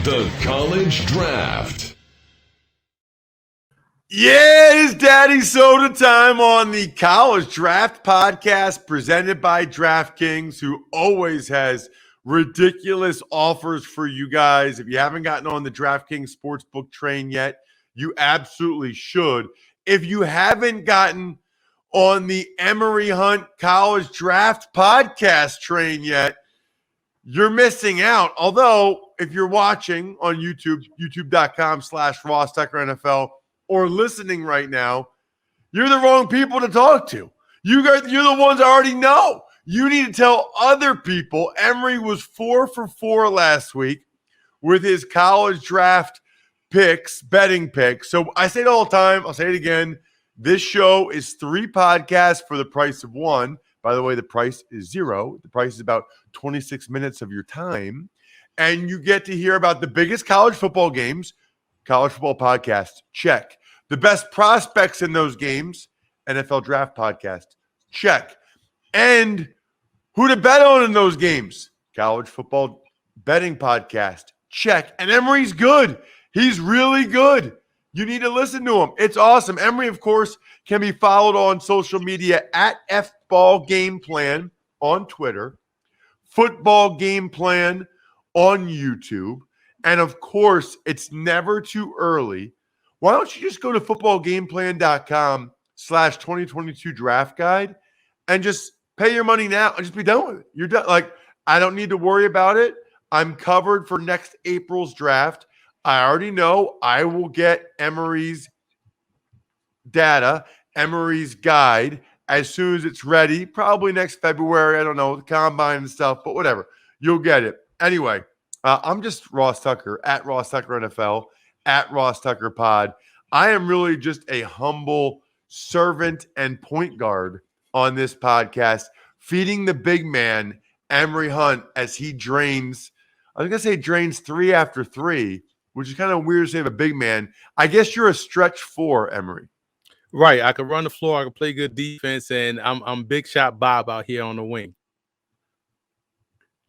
The College Draft. Yeah, it is Daddy Soda time on the College Draft podcast presented by DraftKings, who always has ridiculous offers for you guys. If you haven't gotten on the DraftKings Sportsbook train yet, you absolutely should. If you haven't gotten on the Emory Hunt College Draft podcast train yet, you're missing out. Although, if you're watching on YouTube, youtube.com/Ross Tucker NFL, or listening right now, you're the wrong people to talk to. You're the ones I already know. You need to tell other people. Emory was 4 for 4 last week with his college draft picks, betting picks. So I say it all the time. I'll say it again. This show is 3 podcasts for the price of 1. By the way, the price is 0. The price is about 26 minutes of your time. And you get to hear about the biggest college football games. College football podcast, check. The best prospects in those games, NFL draft podcast, check. And who to bet on in those games, college football betting podcast, check. And Emory's good. He's really good. You need to listen to him. It's awesome. Emory, of course, can be followed on social media at FBallGamePlan on Twitter, Football Game Plan on YouTube. And of course, it's never too early. Why don't you just go to footballgameplan.com/2022 draft guide and just pay your money now and just be done with it. You're done. Like, I don't need to worry about it. I'm covered for next April's draft. I already know I will get Emory's data, Emory's guide, as soon as it's ready, probably next February. I don't know, the combine and stuff, but whatever. You'll get it. Anyway, I'm just Ross Tucker, at Ross Tucker NFL, at Ross Tucker Pod. I am really just a humble servant and point guard on this podcast, feeding the big man, Emory Hunt, as he drains, I was going to say drains 3 after 3, which is kind of weird to say of a big man. I guess you're a stretch 4, Emory. Right. I can run the floor. I can play good defense, and I'm Big Shot Bob out here on the wing.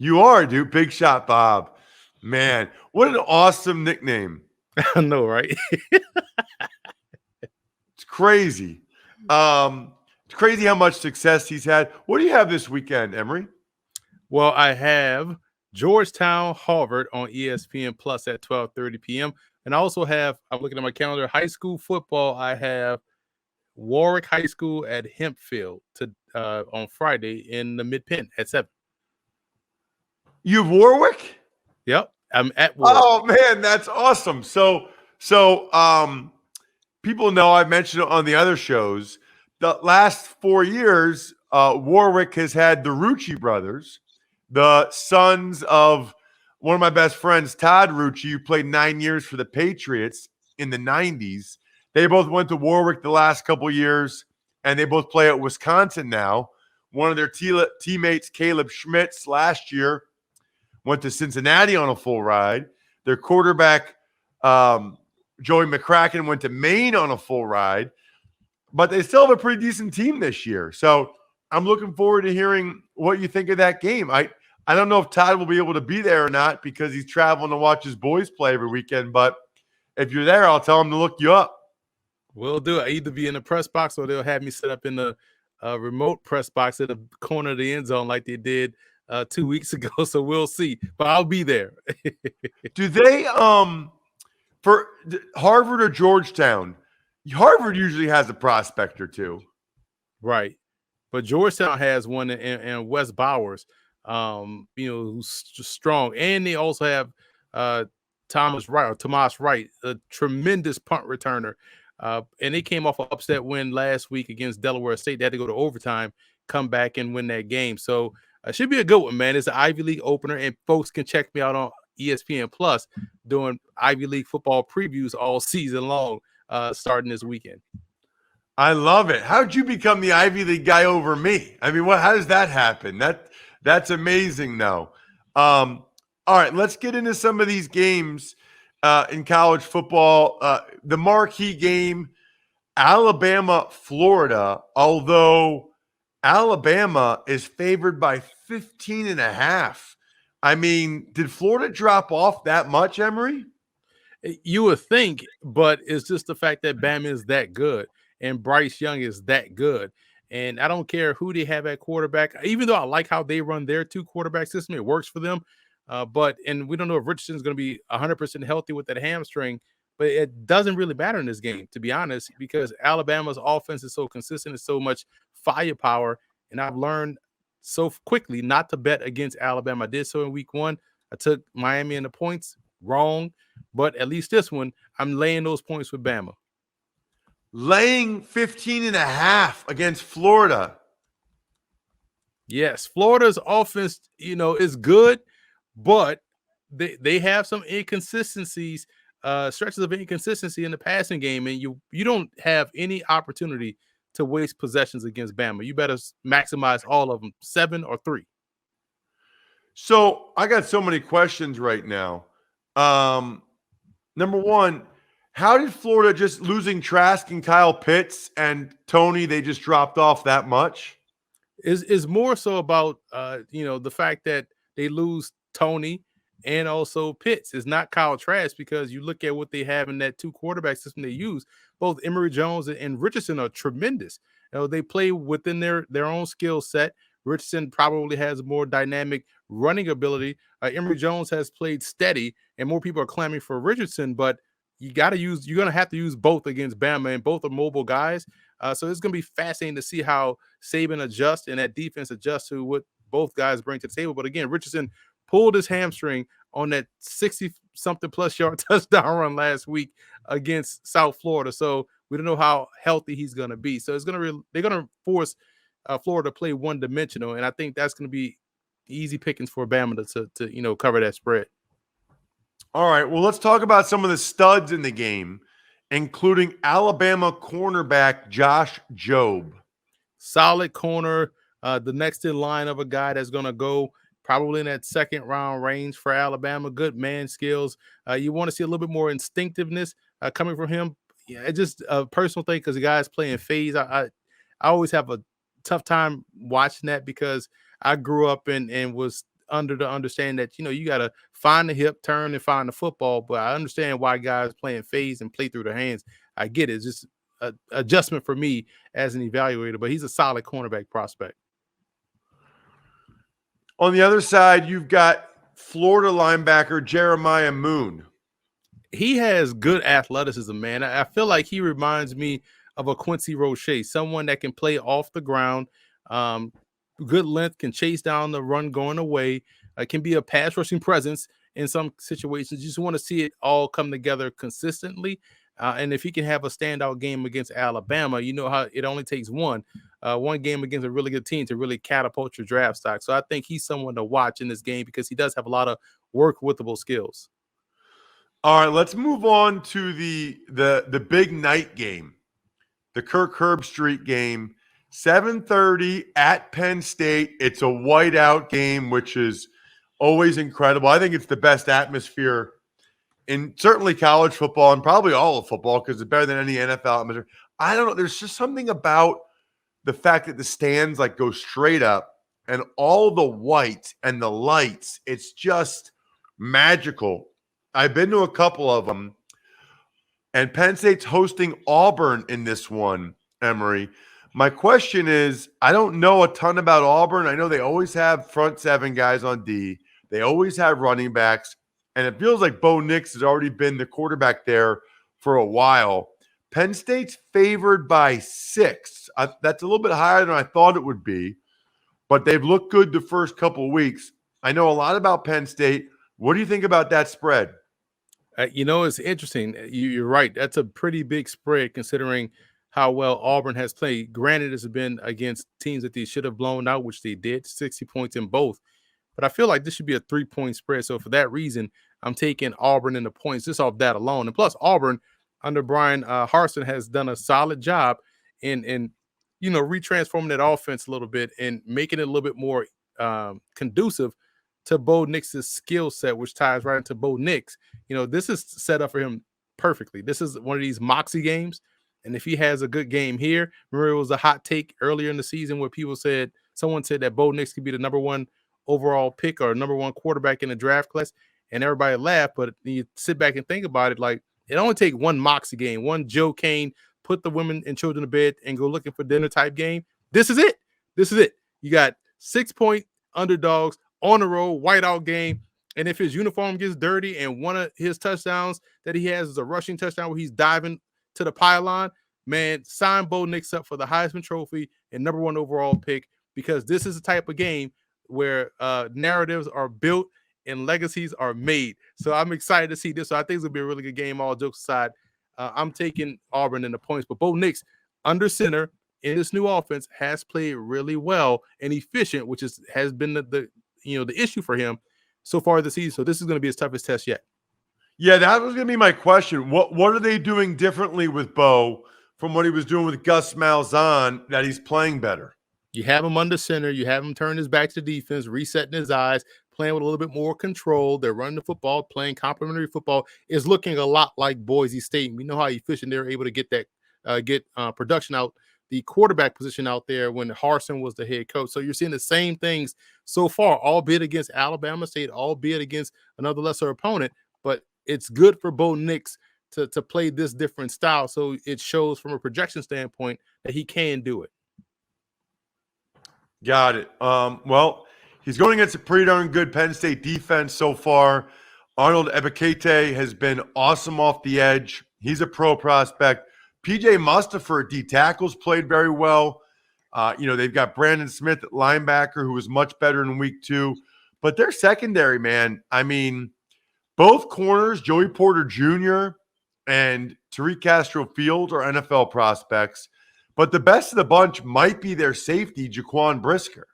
You are, dude. Big Shot Bob. Man, what an awesome nickname. I know, right? It's crazy. It's crazy how much success he's had. What do you have this weekend, Emory? Well, I have Georgetown, Harvard on ESPN Plus at 12:30 p.m. And I also have, I'm looking at my calendar, high school football. I have Warwick High School at Hempfield on Friday in the Mid-Penn at 7. You have Warwick? Yep, I'm at Warwick. Oh, man, that's awesome. So people know I've mentioned it on the other shows. The last 4 years, Warwick has had the Rucci brothers, the sons of one of my best friends, Todd Rucci, who played 9 years for the Patriots in the 90s. They both went to Warwick the last couple years, and they both play at Wisconsin now. One of their teammates, Caleb Schmitz, last year went to Cincinnati on a full ride. Their quarterback, Joey McCracken, went to Maine on a full ride. But they still have a pretty decent team this year. So I'm looking forward to hearing what you think of that game. I don't know if Todd will be able to be there or not because he's traveling to watch his boys play every weekend. But if you're there, I'll tell him to look you up. We'll do it. Either be in the press box or they'll have me set up in the remote press box at the corner of the end zone like they did 2 weeks ago. So we'll see. But I'll be there. Do they for Harvard or Georgetown? Harvard usually has a prospect or two. Right. But Georgetown has one in Wes Bowers, who's strong. And they also have Tomas Wright, a tremendous punt returner. And they came off an upset win last week against Delaware State. They had to go to overtime, come back and win that game. So it should be a good one, man. It's an Ivy League opener, and folks can check me out on ESPN Plus doing Ivy League football previews all season long, starting this weekend. I love it. How'd you become the Ivy League guy over me? I mean, how does that happen? That's amazing, though. All right, let's get into some of these games in college football. The marquee game, Alabama, Florida, although Alabama is favored by 15.5 I mean, did Florida drop off that much, Emory? You would think, but it's just the fact that Bama is that good and Bryce Young is that good. And I don't care who they have at quarterback, even though I like how they run their two quarterback system, it works for them. And we don't know if Richardson's going to be 100% healthy with that hamstring, but it doesn't really matter in this game, to be honest, because Alabama's offense is so consistent and so much firepower. And I've learned so quickly not to bet against Alabama. I did so in week 1. I took Miami in the points, wrong. But at least this one, I'm laying those points with Bama. Laying 15.5 against Florida. Yes, Florida's offense, is good, but they have some inconsistencies, stretches of inconsistency in the passing game, and you don't have any opportunity to waste possessions against Bama. You better maximize all of them, 7 or 3. So I got so many questions right now. Number one, how did Florida just losing Trask and Kyle Pitts and Tony, they just dropped off that much? Is more so about the fact that they lose Tony and also Pitts. It's not Kyle Trask, because you look at what they have in that 2 quarterback system they use. Both Emory Jones and Richardson are tremendous. They play within their own skill set. Richardson probably has more dynamic running ability. Emory Jones has played steady, and more people are clamoring for Richardson, but you're going to have to use both against Bama, and both are mobile guys. So it's going to be fascinating to see how Saban adjusts and that defense adjusts to what both guys bring to the table. But again, Richardson pulled his hamstring on that 60-something plus yard touchdown run last week against South Florida. So we don't know how healthy he's going to be. So they're going to force Florida to play one-dimensional, and I think that's going to be easy pickings for Bama to cover that spread. All right, well, let's talk about some of the studs in the game, including Alabama cornerback Josh Jobe. Solid corner, the next in line of a guy that's going to go probably in that second round range for Alabama. Good man skills. You want to see a little bit more instinctiveness coming from him. Yeah, it's just a personal thing because the guy's playing phase. I always have a tough time watching that because I grew up and was under the understanding that, you got to find the hip, turn, and find the football. But I understand why guys playing phase and play through their hands. I get it. It's just an adjustment for me as an evaluator, but he's a solid cornerback prospect. On the other side, you've got Florida linebacker Jeremiah Moon. He has good athleticism, man. I feel like he reminds me of a Quincy Roche, someone that can play off the ground, good length, can chase down the run going away, can be a pass rushing presence in some situations. You just want to see it all come together consistently. And if he can have a standout game against Alabama, you know how it only takes one game against a really good team to really catapult your draft stock. So I think he's someone to watch in this game because he does have a lot of work withable skills. All right, let's move on to the big night game, the Kirk Herbstreit game, 7:30 at Penn State. It's a whiteout game, which is always incredible. I think it's the best atmosphere in certainly college football and probably all of football because it's better than any NFL atmosphere. I don't know. There's just something about the fact that the stands like go straight up and all the white and the lights. It's just magical. I've been to a couple of them, and Penn State's hosting Auburn in this one, Emory. My question is, I don't know a ton about Auburn. I know they always have front 7 guys on D. They always have running backs, and it feels like Bo Nix has already been the quarterback there for a while. Penn State's favored by 6. That's a little bit higher than I thought it would be, but they've looked good the first couple of weeks. I know a lot about Penn State. What do you think about that spread? It's interesting. You're right. That's a pretty big spread considering how well Auburn has played. Granted, it's been against teams that they should have blown out, which they did, 60 points in both. But I feel like this should be a 3-point spread. So for that reason, I'm taking Auburn in the points just off that alone. And plus, Auburn under Brian Harsin has done a solid job in retransforming that offense a little bit and making it a little bit more conducive to Bo Nix's skill set, which ties right into Bo Nix. This is set up for him perfectly. This is one of these moxie games. And if he has a good game here, remember it was a hot take earlier in the season where someone said that Bo Nix could be the number 1 overall pick or number one quarterback in the draft class, and everybody laughed. But you sit back and think about it, like it only take one moxie game, one Joe Kane, put the women and children to bed and go looking for dinner type game. This is it. This is it. You got 6-point underdogs on the road, whiteout game. And if his uniform gets dirty and one of his touchdowns that he has is a rushing touchdown where he's diving to the pylon, man, sign Bo Nix up for the Heisman Trophy and number one overall pick, because this is the type of game where narratives are built and legacies are made. So I'm excited to see this. So I think it's going to be a really good game, all jokes aside. I'm taking Auburn in the points. But Bo Nix, under center in this new offense, has played really well and efficient, which has been the issue for him so far this season. So this is going to be his toughest test yet. Yeah, that was going to be my question. What are they doing differently with Bo from what he was doing with Gus Malzahn that he's playing better? You have him under center. You have him turn his back to defense, resetting his eyes, playing with a little bit more control. They're running the football, playing complementary football. Is looking a lot like Boise State. We know how efficient they're able to get that production out, the quarterback position out there when Harsin was the head coach. So you're seeing the same things so far, albeit against Alabama State, albeit against another lesser opponent. But it's good for Bo Nix to play this different style. So it shows from a projection standpoint that he can do it. Got it. Well, he's going against a pretty darn good Penn State defense so far. Arnold Ebiketie has been awesome off the edge. He's a pro prospect. PJ Mustipher at D tackles played very well. They've got Brandon Smith at linebacker, who was much better in week 2. But their secondary, man, I mean, both corners, Joey Porter Jr. and Tariq Castro-Fields, are NFL prospects. But the best of the bunch might be their safety, Jaquan Brisker.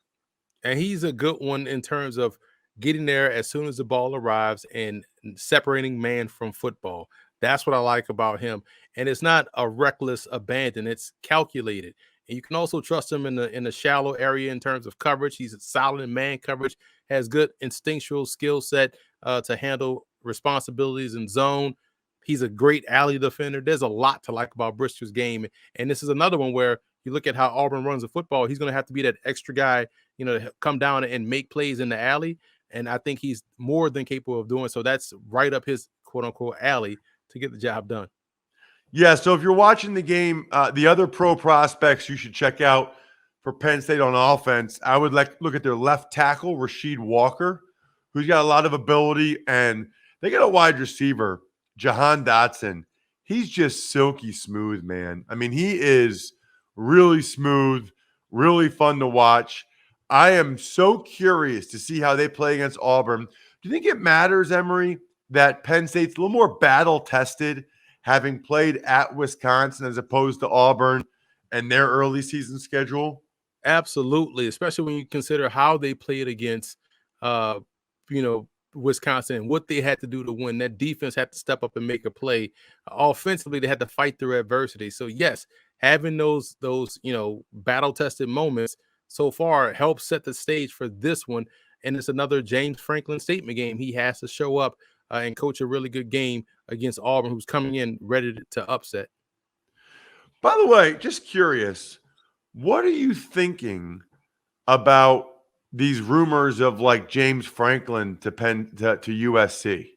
And he's a good one in terms of getting there as soon as the ball arrives and separating man from football. That's what I like about him. And it's not a reckless abandon. It's calculated. And you can also trust him in the shallow area in terms of coverage. He's solid in man coverage, has good instinctual skill set to handle responsibilities in zone. He's a great alley defender. There's a lot to like about Brisker's game. And this is another one where you look at how Auburn runs the football. He's going to have to be that extra guy, to come down and make plays in the alley. And I think he's more than capable of doing so. That's right up his quote-unquote alley to get the job done. Yeah, so if you're watching the game, the other pro prospects you should check out for Penn State on offense, I would look at their left tackle, Rasheed Walker, who's got a lot of ability, and they got a wide receiver, Jahan Dotson. He's just silky smooth, man. I mean, he is really smooth, really fun to watch. I am so curious to see how they play against Auburn. Do you think it matters, Emory, that Penn State's a little more battle-tested, having played at Wisconsin as opposed to Auburn and their early season schedule? Absolutely, especially when you consider how they played against, Wisconsin and what they had to do to win. That defense had to step up and make a play. Offensively, they had to fight through adversity. So yes, having those battle-tested moments so far helps set the stage for this one. And it's another James Franklin statement game. He has to show up and coach a really good game against Auburn, who's coming in ready to upset. By the way, just curious, what are you thinking about these rumors of like James Franklin to USC?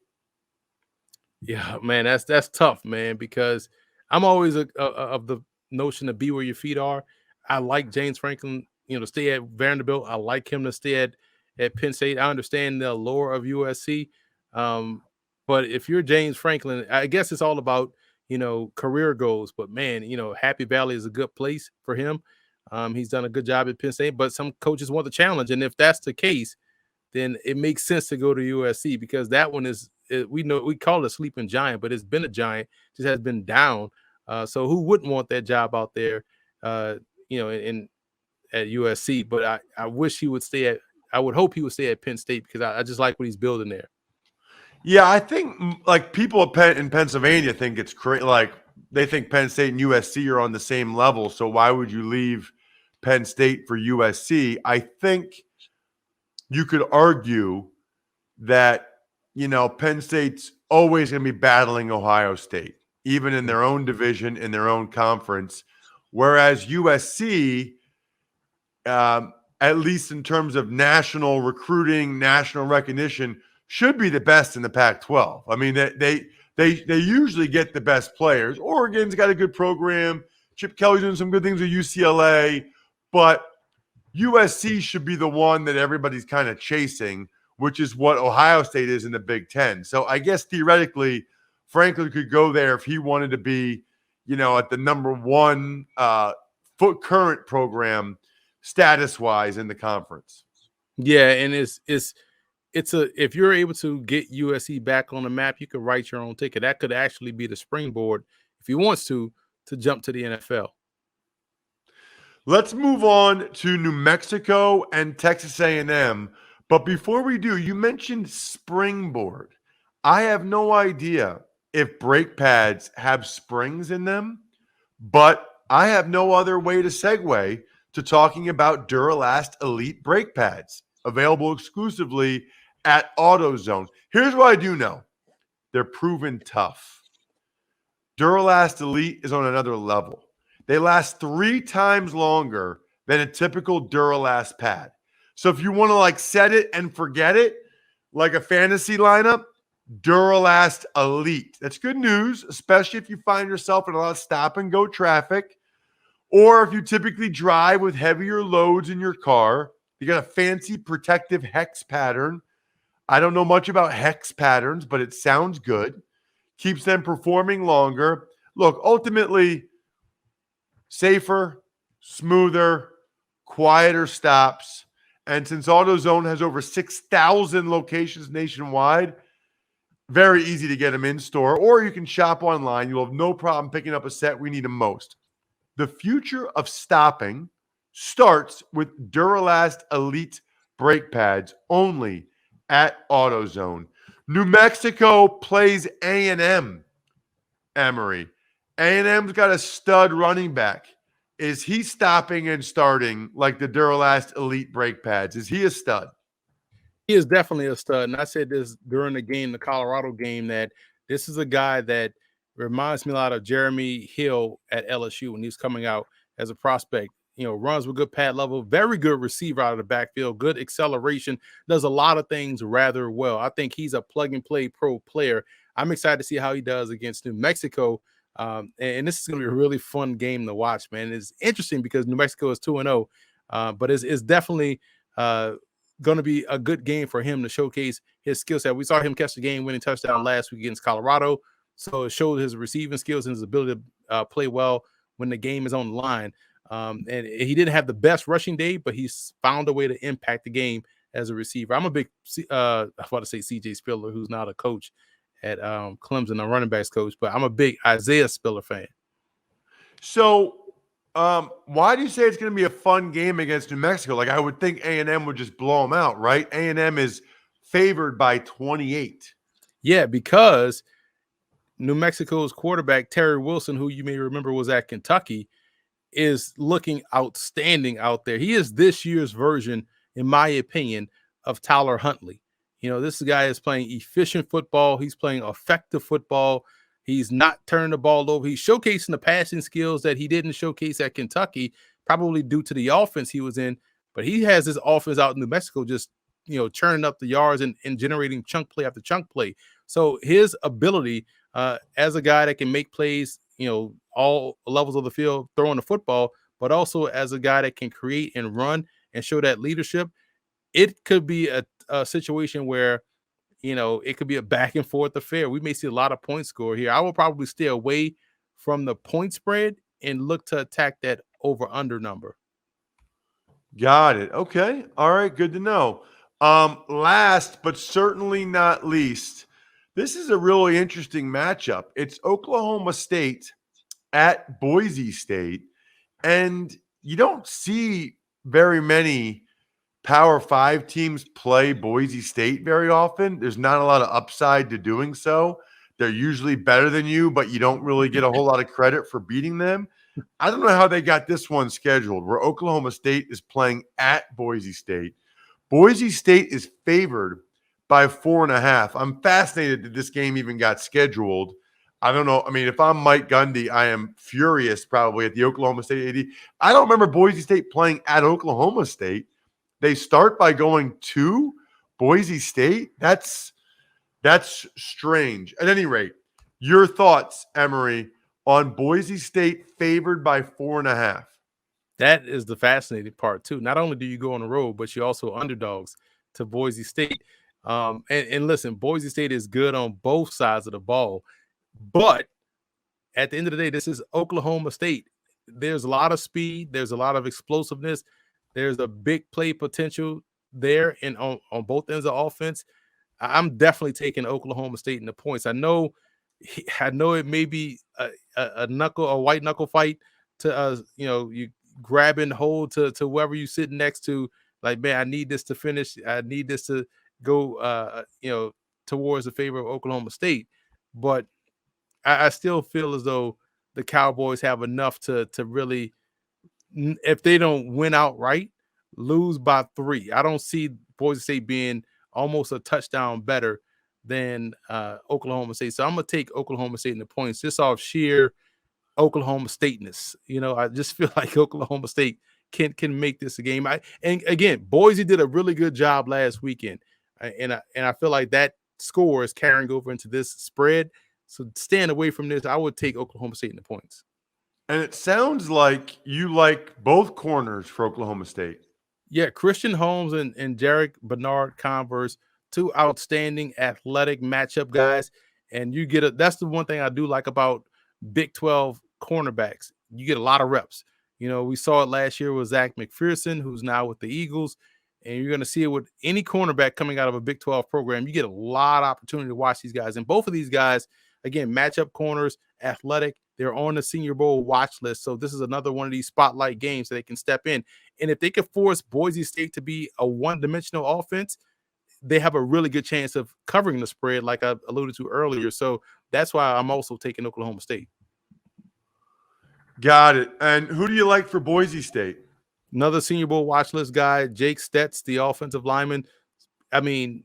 Yeah, man, that's tough, man, because I'm always of the notion to be where your feet are. I like James Franklin, to stay at Vanderbilt. I like him to stay at Penn State. I understand the allure of USC. But if you're James Franklin, I guess it's all about, career goals. But man, Happy Valley is a good place for him. He's done a good job at Penn State, but some coaches want the challenge. And if that's the case, then it makes sense to go to USC, because that one we call it a sleeping giant, but it's been a giant, just has been down. So who wouldn't want that job out there, at USC? But I wish he would I would hope he would stay at Penn State, because I just like what he's building there. Yeah, I think like people in Pennsylvania think it's crazy. Like they think Penn State and USC are on the same level. So why would you leave Penn State for USC? I think you could argue that, Penn State's always going to be battling Ohio State, even in their own division, in their own conference. Whereas USC, at least in terms of national recruiting, national recognition, should be the best in the Pac-12. I mean, they usually get the best players. Oregon's got a good program. Chip Kelly's doing some good things with UCLA, but USC should be the one that everybody's kind of chasing, which is what Ohio State is in the Big Ten. So I guess theoretically, Franklin could go there if he wanted to be, at the number one current program status-wise in the conference. Yeah, and it's if you're able to get USC back on the map, you could write your own ticket. That could actually be the springboard if he wants to jump to the NFL. Let's move on to New Mexico and Texas A&M. But before we do, you mentioned springboard. I have no idea if brake pads have springs in them, but I have no other way to segue to talking about Duralast Elite brake pads, available exclusively at AutoZone. Here's what I do know. They're proven tough. Duralast Elite is on another level. They last 3 times longer than a typical Duralast pad. So if you want to set it and forget it, like a fantasy lineup, Duralast Elite. That's good news, especially if you find yourself in a lot of stop and go traffic, or if you typically drive with heavier loads in your car. You got a fancy protective hex pattern. I don't know much about hex patterns, but it sounds good. Keeps them performing longer. Look, ultimately, safer, smoother, quieter stops. And since AutoZone has over 6,000 locations nationwide, very easy to get them in store, or you can shop online. You'll have no problem picking up a set we need them most. The future of stopping starts with Duralast Elite brake pads only at AutoZone. New Mexico plays A&M, Emory. A&M's got a stud running back. Is he stopping and starting like the Duralast Elite brake pads? Is he a stud? He is definitely a stud. And I said this during the Colorado game, that this is a guy that reminds me a lot of Jeremy Hill at LSU when he was coming out as a prospect. Runs with good pad level, very good receiver out of the backfield, good acceleration, does a lot of things rather well. I think he's a plug-and-play pro player. I'm excited to see how he does against New Mexico. And this is going to be a really fun game to watch, man. It's interesting because New Mexico is 2-0, but it's definitely going to be a good game for him to showcase his skill set. We saw him catch the game-winning touchdown last week against Colorado, so it showed his receiving skills and his ability to play well when the game is on the line. And he didn't have the best rushing day, but he's found a way to impact the game as a receiver. I'm a big, I was about to say CJ Spiller, who's not a coach at Clemson, a running backs coach, but I'm a big Isaiah Spiller fan. So why do you say it's going to be a fun game against New Mexico? I would think A&M would just blow them out, right? A&M is favored by 28. Yeah, because New Mexico's quarterback, Terry Wilson, who you may remember was at Kentucky, is looking outstanding out there. He is this year's version, in my opinion, of Tyler Huntley. This guy is playing efficient football. He's playing effective football. He's not turning the ball over. He's showcasing the passing skills that he didn't showcase at Kentucky, probably due to the offense he was in. But he has this offense out in New Mexico just, churning up the yards and generating chunk play after chunk play. So his ability as a guy that can make plays, all levels of the field, throwing the football, but also as a guy that can create and run and show that leadership, it could be a situation where, it could be a back and forth affair. We may see a lot of points score here. I will probably stay away from the point spread and look to attack that over-under number. Got it. Okay. All right. Good to know. Last but certainly not least, this is a really interesting matchup. It's Oklahoma State at Boise State, and you don't see very many Power 5 teams play Boise State very often. There's not a lot of upside to doing so. They're usually better than you, but you don't really get a whole lot of credit for beating them. I don't know how they got this one scheduled, where Oklahoma State is playing at Boise State. Boise State is favored by 4.5. I'm fascinated that this game even got scheduled. I don't know. I mean, if I'm Mike Gundy, I am furious probably at the Oklahoma State AD. I don't remember Boise State playing at Oklahoma State. they start by going to Boise State. That's strange. At any rate, your thoughts, Emory, on Boise State favored by 4.5. That is the fascinating part too. Not only do you go on the road, but you're also underdogs to Boise State. And listen, Boise State is good on both sides of the ball, but at the end of the day, this is Oklahoma State. There's a lot of speed. There's a lot of explosiveness. There's a big play potential there and on both ends of offense. I'm definitely taking Oklahoma State in the points. I know it may be a white knuckle fight to you grab and hold to whoever you sit next to. Like, man, I need this to finish. I need this to go towards the favor of Oklahoma State. But I still feel as though the Cowboys have enough to really, if they don't win outright, lose by 3. I don't see Boise State being almost a touchdown better than Oklahoma State. So I'm going to take Oklahoma State in the points just off sheer Oklahoma Stateness. I just feel like Oklahoma State can make this a game. And again, Boise did a really good job last weekend. And I feel like that score is carrying over into this spread. So staying away from this, I would take Oklahoma State in the points. And it sounds like you like both corners for Oklahoma State. Yeah, Christian Holmes and Jarek Bernard Converse, 2 outstanding athletic matchup guys. And you get that's the one thing I do like about Big 12 cornerbacks. You get a lot of reps. We saw it last year with Zach McPherson, who's now with the Eagles. And you're going to see it with any cornerback coming out of a Big 12 program. You get a lot of opportunity to watch these guys. And both of these guys, again, matchup corners, athletic, they're on the Senior Bowl watch list. So this is another one of these spotlight games that they can step in. And if they can force Boise State to be a one-dimensional offense, they have a really good chance of covering the spread, like I alluded to earlier. So that's why I'm also taking Oklahoma State. Got it. And who do you like for Boise State? Another Senior Bowl watch list guy, Jake Stetz, the offensive lineman. I mean,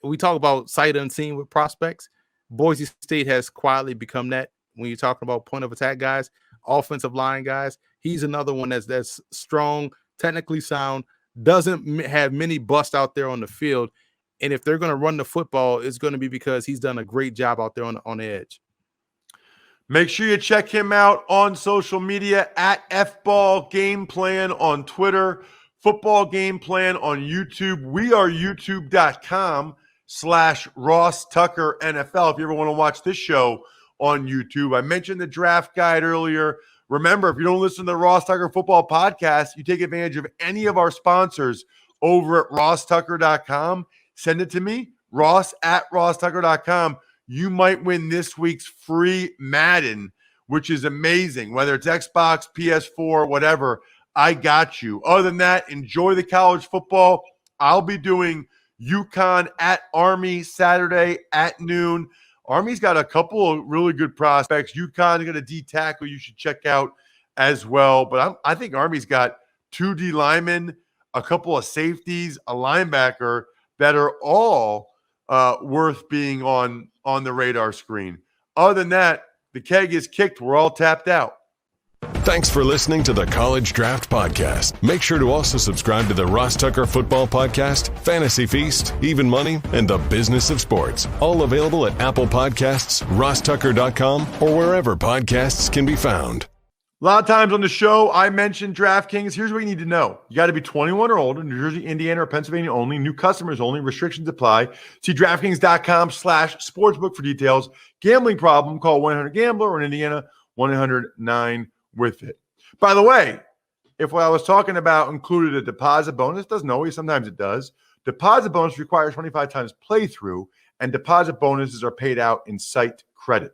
we talk about sight unseen with prospects. Boise State has quietly become that when you're talking about point of attack guys, offensive line guys. He's another one that's strong, technically sound, doesn't have many busts out there on the field. And if they're going to run the football, it's going to be because he's done a great job out there on the edge. Make sure you check him out on social media at FBall Game Plan on Twitter, Football Game Plan on YouTube. We are youtube.com/Ross Tucker NFL. If you ever want to watch this show on YouTube, I mentioned the draft guide earlier. Remember, if you don't listen to the Ross Tucker Football Podcast, you take advantage of any of our sponsors over at RossTucker.com. Send it to me, Ross@RossTucker.com. You might win this week's free Madden, which is amazing. Whether it's Xbox, PS4, whatever, I got you. Other than that, enjoy the college football. I'll be doing UConn at Army Saturday at noon. Army's got a couple of really good prospects. UConn's got a D tackle you should check out as well. But I think Army's got 2 D linemen, a couple of safeties, a linebacker that are all worth being on the radar screen. Other than that, the keg is kicked. We're all tapped out. Thanks for listening to the College Draft Podcast. Make sure to also subscribe to the Ross Tucker Football Podcast, Fantasy Feast, Even Money, and The Business of Sports. All available at Apple Podcasts, RossTucker.com, or wherever podcasts can be found. A lot of times on the show, I mentioned DraftKings. Here's what you need to know. You got to be 21 or older, New Jersey, Indiana, or Pennsylvania only. New customers only. Restrictions apply. See DraftKings.com/sportsbook for details. Gambling problem, call 1-800-GAMBLER, or in Indiana, 1-800-9-WITH-IT. By the way, if what I was talking about included a deposit bonus, doesn't always, sometimes it does. Deposit bonus requires 25 times playthrough, and deposit bonuses are paid out in site credit.